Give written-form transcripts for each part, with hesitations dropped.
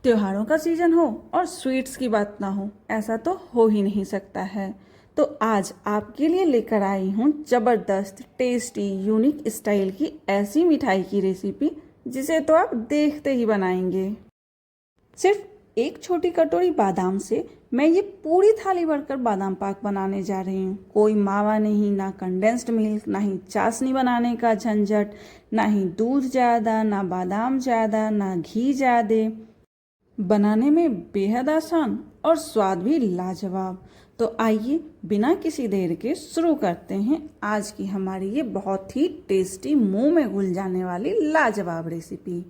त्योहारों का सीजन हो और स्वीट्स की बात ना हो, ऐसा तो हो ही नहीं सकता है। तो आज आपके लिए लेकर आई हूँ ज़बरदस्त टेस्टी यूनिक स्टाइल की ऐसी मिठाई की रेसिपी जिसे तो आप देखते ही बनाएंगे। सिर्फ एक छोटी कटोरी बादाम से मैं ये पूरी थाली भरकर बादाम पाक बनाने जा रही हूँ। कोई मावा नहीं, ना कंडेंस्ड मिल्क, ना ही चाशनी बनाने का झंझट, ना ही दूध ज़्यादा, ना बादाम ज़्यादा, ना घी ज़्यादा। बनाने में बेहद आसान और स्वाद भी लाजवाब। तो आइए बिना किसी देर के शुरू करते हैं आज की हमारी ये बहुत ही टेस्टी, मुंह में घुल जाने वाली लाजवाब रेसिपी।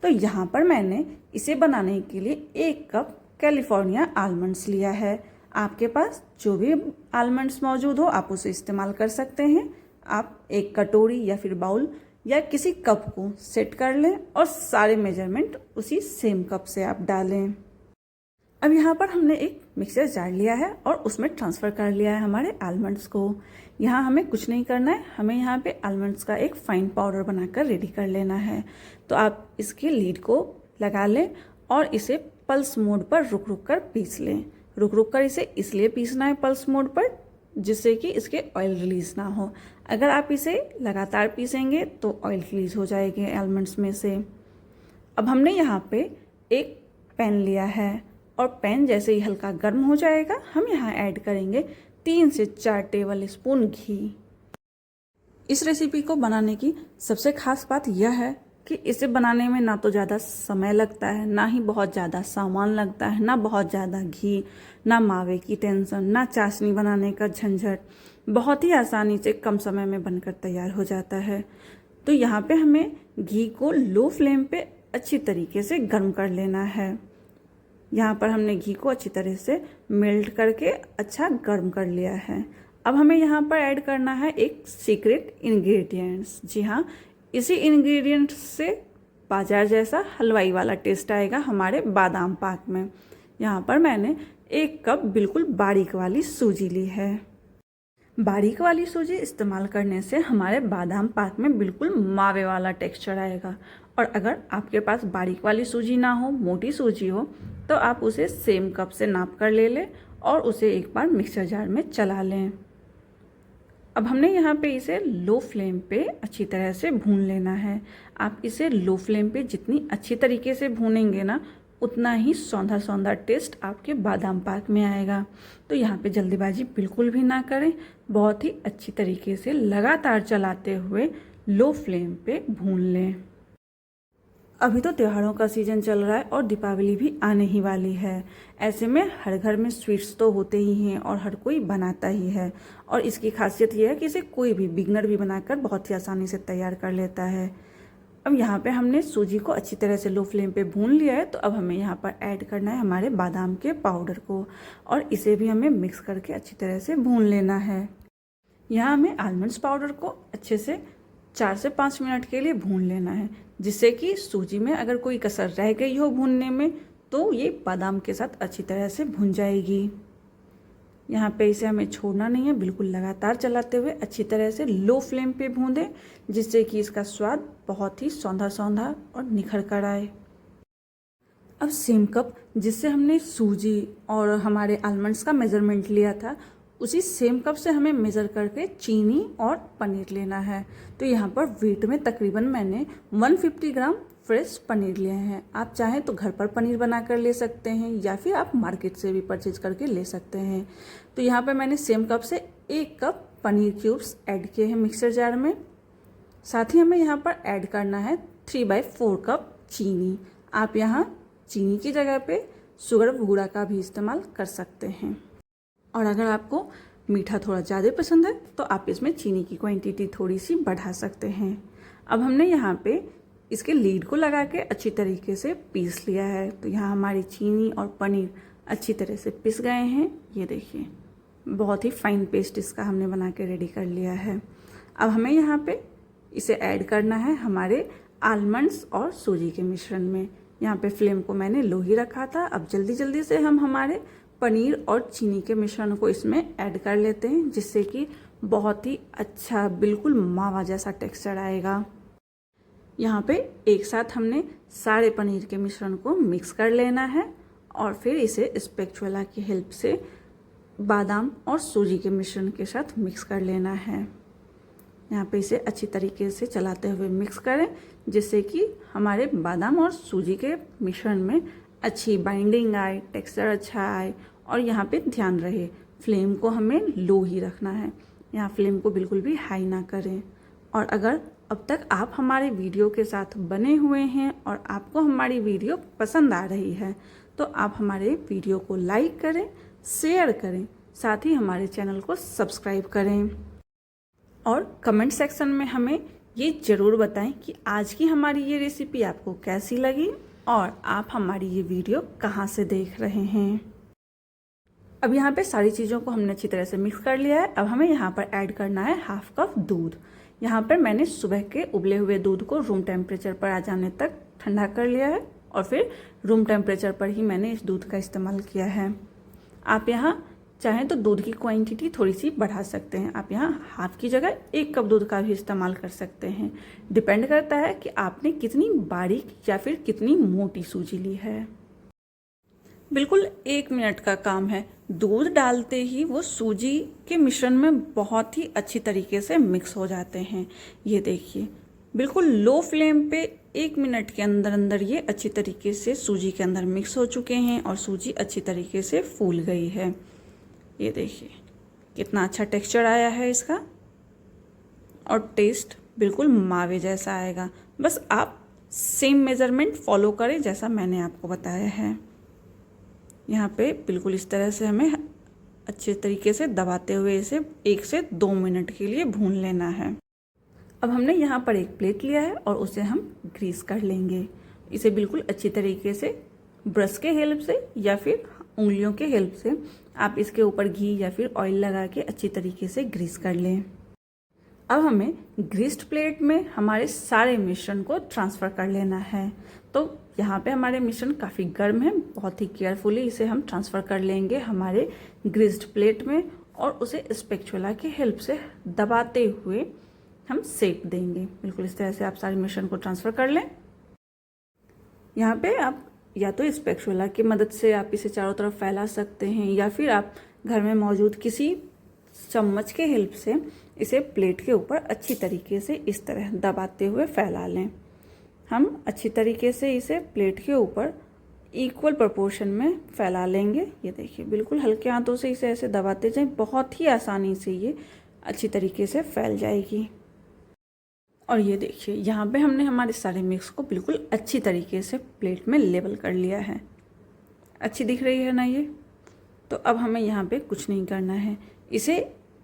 तो यहाँ पर मैंने इसे बनाने के लिए 1 कप कैलिफोर्निया आलमंड्स लिया है। आपके पास जो भी आलमंड्स मौजूद हो आप उसे इस्तेमाल कर सकते हैं। आप एक कटोरी या फिर बाउल या किसी कप को सेट कर लें और सारे मेजरमेंट उसी सेम कप से आप डालें। अब यहाँ पर हमने एक मिक्सर जार लिया है और उसमें ट्रांसफ़र कर लिया है हमारे आलमंड्स को। यहाँ हमें कुछ नहीं करना है, हमें यहाँ पे आलमंड्स का एक फ़ाइन पाउडर बनाकर रेडी कर लेना है। तो आप इसके लीड को लगा लें और इसे पल्स मोड पर रुक रुक कर पीस लें। रुक रुक कर इसे इसलिए पीसना है पल्स मोड पर जिससे कि इसके ऑयल रिलीज़ ना हो। अगर आप इसे लगातार पीसेंगे तो ऑयल रिलीज़ हो जाएगी आलमंड्स में से। अब हमने यहाँ पे एक पैन लिया है और पैन जैसे ही हल्का गर्म हो जाएगा हम यहाँ ऐड करेंगे 3 से 4 टेबल स्पून घी। इस रेसिपी को बनाने की सबसे खास बात यह है कि इसे बनाने में ना तो ज़्यादा समय लगता है, ना ही बहुत ज़्यादा सामान लगता है, ना बहुत ज़्यादा घी, ना मावे की टेंशन, ना चाशनी बनाने का झंझट। बहुत ही आसानी से कम समय में बनकर तैयार हो जाता है। तो यहाँ पे हमें घी को लो फ्लेम पे अच्छी तरीके से गर्म कर लेना है। यहाँ पर हमने घी को अच्छी तरह से मेल्ट करके अच्छा गर्म कर लिया है। अब हमें यहाँ पर ऐड करना है एक सीक्रेट इंग्रेडिएंट्स। जी हाँ, इसी इंग्रेडिएंट्स से बाजार जैसा हलवाई वाला टेस्ट आएगा हमारे बादाम पाक में। यहाँ पर मैंने 1 कप बिल्कुल बारीक वाली सूजी ली है। बारीक वाली सूजी इस्तेमाल करने से हमारे बादाम पाक में बिल्कुल मावे वाला टेक्सचर आएगा। और अगर आपके पास बारीक वाली सूजी ना हो, मोटी सूजी हो, तो आप उसे सेम कप से नाप कर ले लें और उसे एक बार मिक्सर जार में चला लें। अब हमने यहाँ पे इसे लो फ्लेम पे अच्छी तरह से भून लेना है। आप इसे लो फ्लेम पे जितनी अच्छी तरीके से भूनेंगे ना, उतना ही सौंधा सौंधा टेस्ट आपके बादाम पाक में आएगा। तो यहाँ पे जल्दीबाजी बिल्कुल भी ना करें, बहुत ही अच्छी तरीके से लगातार चलाते हुए लो फ्लेम पे भून लें। अभी तो त्योहारों का सीज़न चल रहा है और दीपावली भी आने ही वाली है। ऐसे में हर घर में स्वीट्स तो होते ही हैं और हर कोई बनाता ही है। और इसकी खासियत यह है कि इसे कोई भी बिगनर भी बनाकर बहुत ही आसानी से तैयार कर लेता है। अब यहाँ पे हमने सूजी को अच्छी तरह से लो फ्लेम पे भून लिया है। तो अब हमें यहाँ पर ऐड करना है हमारे बादाम के पाउडर को और इसे भी हमें मिक्स करके अच्छी तरह से भून लेना है। यहाँ हमें आलमंड्स पाउडर को अच्छे से 4 से 5 मिनट के लिए भून लेना है, जिससे कि सूजी में अगर कोई कसर रह गई हो भूनने में तो ये बादाम के साथ अच्छी तरह से भुन जाएगी। यहाँ पे इसे हमें छोड़ना नहीं है, बिल्कुल लगातार चलाते हुए अच्छी तरह से लो फ्लेम पे भूनें, जिससे कि इसका स्वाद बहुत ही सौंधा सौंधा और निखर कर आए। अब सेम कप जिससे हमने सूजी और हमारे आलमंड्स का मेज़रमेंट लिया था, उसी सेम कप से हमें मेज़र करके चीनी और पनीर लेना है। तो यहाँ पर वेट में तकरीबन मैंने 150 ग्राम फ्रेश पनीर लिए हैं। आप चाहें तो घर पर पनीर बनाकर ले सकते हैं या फिर आप मार्केट से भी परचेज करके ले सकते हैं। तो यहाँ पर मैंने सेम कप से 1 कप पनीर क्यूब्स ऐड किए हैं मिक्सर जार में। साथ ही हमें यहाँ पर ऐड करना है 3/4 कप चीनी। आप यहाँ चीनी की जगह पे शुगर बूरा का भी इस्तेमाल कर सकते हैं। और अगर आपको मीठा थोड़ा ज़्यादा पसंद है तो आप इसमें चीनी की क्वांटिटी थोड़ी सी बढ़ा सकते हैं। अब हमने यहाँ पे इसके लीड को लगा के अच्छी तरीके से पीस लिया है। तो यहाँ हमारी चीनी और पनीर अच्छी तरह से पिस गए हैं। ये देखिए, बहुत ही फाइन पेस्ट इसका हमने बना के रेडी कर लिया है। अब हमें यहाँ पे इसे ऐड करना है हमारे आलमंड्स और सूजी के मिश्रण में। यहाँ पे फ्लेम को मैंने लो ही रखा था। अब जल्दी जल्दी से हम हमारे पनीर और चीनी के मिश्रण को इसमें ऐड कर लेते हैं, जिससे कि बहुत ही अच्छा बिल्कुल मावा जैसा टेक्सचर आएगा। यहाँ पे एक साथ हमने सारे पनीर के मिश्रण को मिक्स कर लेना है और फिर इसे स्पैचुला की हेल्प से बादाम और सूजी के मिश्रण के साथ मिक्स कर लेना है। यहाँ पे इसे अच्छी तरीके से चलाते हुए मिक्स करें जिससे कि हमारे बादाम और सूजी के मिश्रण में अच्छी बाइंडिंग आए, टेक्सचर अच्छा आए। और यहाँ पे ध्यान रहे फ्लेम को हमें लो ही रखना है, यहाँ फ्लेम को बिल्कुल भी हाई ना करें। और अगर अब तक आप हमारे वीडियो के साथ बने हुए हैं और आपको हमारी वीडियो पसंद आ रही है तो आप हमारे वीडियो को लाइक करें, शेयर करें, साथ ही हमारे चैनल को सब्सक्राइब करें। और कमेंट सेक्शन में हमें ये ज़रूर बताएं कि आज की हमारी ये रेसिपी आपको कैसी लगी और आप हमारी ये वीडियो कहाँ से देख रहे हैं। अब यहाँ पे सारी चीज़ों को हमने अच्छी तरह से मिक्स कर लिया है। अब हमें यहाँ पर ऐड करना है हाफ कप दूध। यहाँ पर मैंने सुबह के उबले हुए दूध को रूम टेम्परेचर पर आ जाने तक ठंडा कर लिया है और फिर रूम टेम्परेचर पर ही मैंने इस दूध का इस्तेमाल किया है। आप यहाँ चाहें तो दूध की क्वांटिटी थोड़ी सी बढ़ा सकते हैं। आप यहाँ हाफ की जगह 1 कप दूध का भी इस्तेमाल कर सकते हैं। डिपेंड करता है कि आपने कितनी बारीक या फिर कितनी मोटी सूजी ली है। बिल्कुल 1 मिनट का काम है। दूध डालते ही वो सूजी के मिश्रण में बहुत ही अच्छी तरीके से मिक्स हो जाते हैं। ये देखिए बिल्कुल लो फ्लेम पे 1 मिनट के अंदर अंदर ये अच्छी तरीके से सूजी के अंदर मिक्स हो चुके हैं और सूजी अच्छी तरीके से फूल गई है। ये देखिए कितना अच्छा टेक्सचर आया है इसका और टेस्ट बिल्कुल मावे जैसा आएगा। बस आप सेम मेज़रमेंट फॉलो करें जैसा मैंने आपको बताया है। यहाँ पे बिल्कुल इस तरह से हमें अच्छे तरीके से दबाते हुए इसे 1 से 2 मिनट के लिए भून लेना है। अब हमने यहाँ पर एक प्लेट लिया है और उसे हम ग्रीस कर लेंगे। इसे बिल्कुल अच्छी तरीके से ब्रश के हेल्प से या फिर उंगलियों के हेल्प से आप इसके ऊपर घी या फिर ऑयल लगा के अच्छी तरीके से ग्रीस कर लें। अब हमें ग्रीस्ड प्लेट में हमारे सारे मिश्रण को ट्रांसफ़र कर लेना है। तो यहाँ पे हमारे मिश्रण काफ़ी गर्म है, बहुत ही केयरफुली इसे हम ट्रांसफ़र कर लेंगे हमारे ग्रीस्ड प्लेट में और उसे स्पैचुला की हेल्प से दबाते हुए हम सेक देंगे। बिल्कुल इस तरह से आप सारे मिश्रण को ट्रांसफ़र कर लें। यहाँ पे आप या तो स्पैचुला की मदद से आप इसे चारों तरफ फैला सकते हैं या फिर आप घर में मौजूद किसी चम्मच के हेल्प से इसे प्लेट के ऊपर अच्छी तरीके से इस तरह दबाते हुए फैला लें। हम अच्छी तरीके से इसे प्लेट के ऊपर इक्वल प्रोपोर्शन में फैला लेंगे। ये देखिए बिल्कुल हल्के हाथों से इसे ऐसे दबाते जाएं, बहुत ही आसानी से ये अच्छी तरीके से फैल जाएगी। और ये देखिए यहाँ पे हमने हमारे सारे मिक्स को बिल्कुल अच्छी तरीके से प्लेट में लेवल कर लिया है। अच्छी दिख रही है ना ये। तो अब हमें यहाँ पे कुछ नहीं करना है, इसे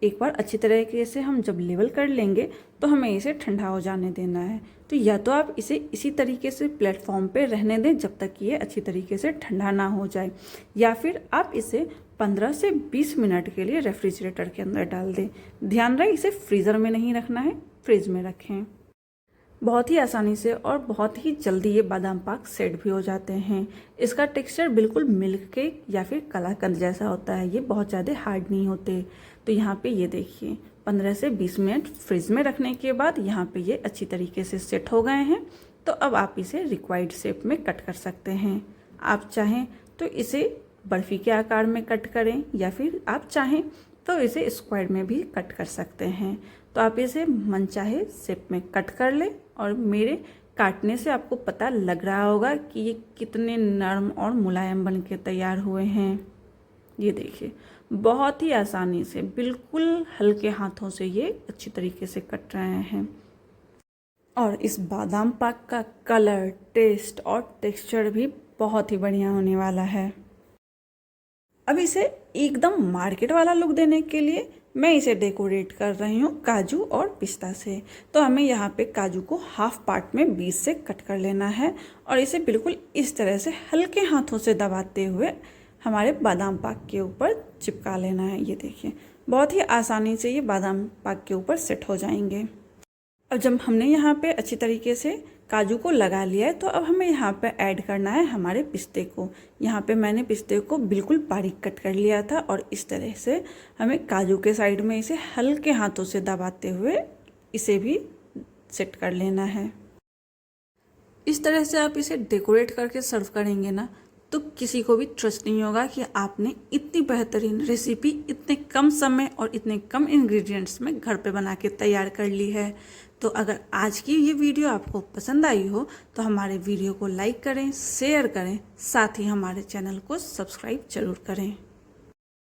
एक बार अच्छी तरीके से हम जब लेवल कर लेंगे तो हमें इसे ठंडा हो जाने देना है। तो या तो आप इसे इसी तरीके से प्लेटफॉर्म पे रहने दें जब तक ये अच्छी तरीके से ठंडा ना हो जाए, या फिर आप इसे 15 से 20 मिनट के लिए रेफ्रिजरेटर के अंदर डाल दें। ध्यान रहे इसे फ्रीज़र में नहीं रखना है, फ्रिज में रखें। बहुत ही आसानी से और बहुत ही jल्दी ये बादाम पाक सेट भी हो जाते हैं। इसका टेक्सचर बिल्कुल मिल्क केक या फिर कलाकंद जैसा होता है, ये बहुत ज़्यादा हार्ड नहीं होते। तो यहाँ पे ये देखिए 15 से 20 मिनट फ्रिज में रखने के बाद यहाँ पे ये अच्छी तरीके से सेट हो गए हैं। तो अब आप इसे रिक्वायर्ड शेप में कट कर सकते हैं। आप चाहें तो इसे बर्फ़ी के आकार में कट करें या फिर आप चाहें तो इसे स्क्वायर में भी कट कर सकते हैं। तो आप इसे मनचाहे शेप में कट कर लें और मेरे काटने से आपको पता लग रहा होगा कि ये कितने नरम और मुलायम बन के तैयार हुए हैं। ये देखिए बहुत ही आसानी से बिल्कुल हल्के हाथों से ये अच्छी तरीके से कट रहे हैं। और इस बादाम पाक का कलर, टेस्ट और टेक्सचर भी बहुत ही बढ़िया होने वाला है। अब इसे एकदम मार्केट वाला लुक देने के लिए मैं इसे डेकोरेट कर रही हूँ काजू और पिस्ता से। तो हमें यहाँ पे काजू को हाफ पार्ट में बीच से कट कर लेना है और इसे बिल्कुल इस तरह से हल्के हाथों से दबाते हुए हमारे बादाम पाक के ऊपर चिपका लेना है। ये देखिए बहुत ही आसानी से ये बादाम पाक के ऊपर सेट हो जाएंगे। अब जब हमने यहाँ पे अच्छी तरीके से काजू को लगा लिया है तो अब हमें यहाँ पे ऐड करना है हमारे पिस्ते को। यहाँ पे मैंने पिस्ते को बिल्कुल बारीक कट कर लिया था और इस तरह से हमें काजू के साइड में इसे हल्के हाथों से दबाते हुए इसे भी सेट कर लेना है। इस तरह से आप इसे डेकोरेट करके सर्व करेंगे ना, तो किसी को भी ट्रस्ट नहीं होगा कि आपने इतनी बेहतरीन रेसिपी इतने कम समय और इतने कम इंग्रेडिएंट्स में घर पे बना के तैयार कर ली है। तो अगर आज की ये वीडियो आपको पसंद आई हो तो हमारे वीडियो को लाइक करें, शेयर करें, साथ ही हमारे चैनल को सब्सक्राइब जरूर करें।